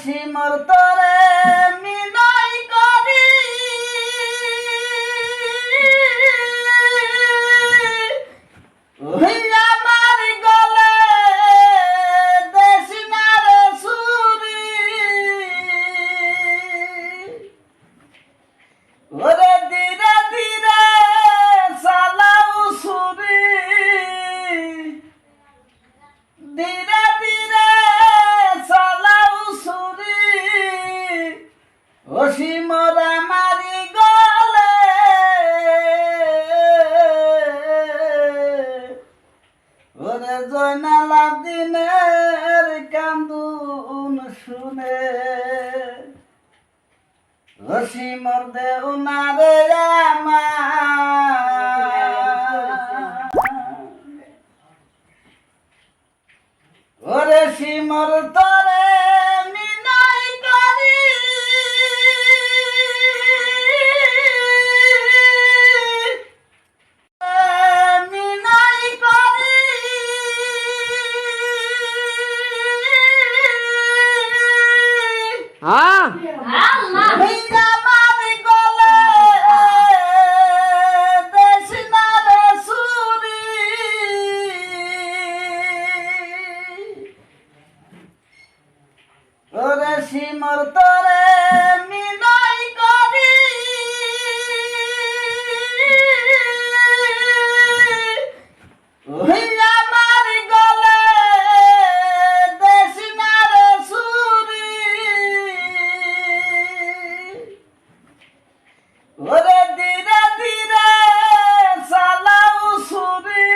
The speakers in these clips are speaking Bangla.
সিমর তোরে মিলাই করি ওই আমার গলে দেশি না রে সুরি ওরে ধীরে ধীরে চালাও সুরি ধীরে ধীরে চালাও সুরি ও সিমর আমারি গলে ওরে জয়নাল আবদিনের কান্দুন শুনে ও সিমর দেও না রে ওরে সিমর তোরে মিলাই করি মিলাই করি হ্যাঁ আমার গলে দেশি না রে সুরি ওরে সিমর তোরে মিলাই করি ওই আমার গলে দেশি না রে সুরি ওরে ধীরে ধীরে চালাও সুরি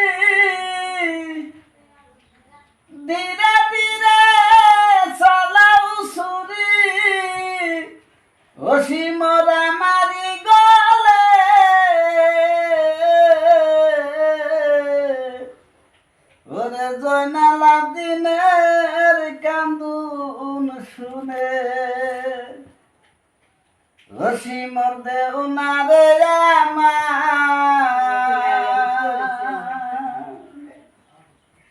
ধীরে ধীরে চালাও সুরি ও সিমর আমারি গলে ওরে জয়নাল আবদিনের কান্দুন শুনে ও সিমর দেও না রে আমার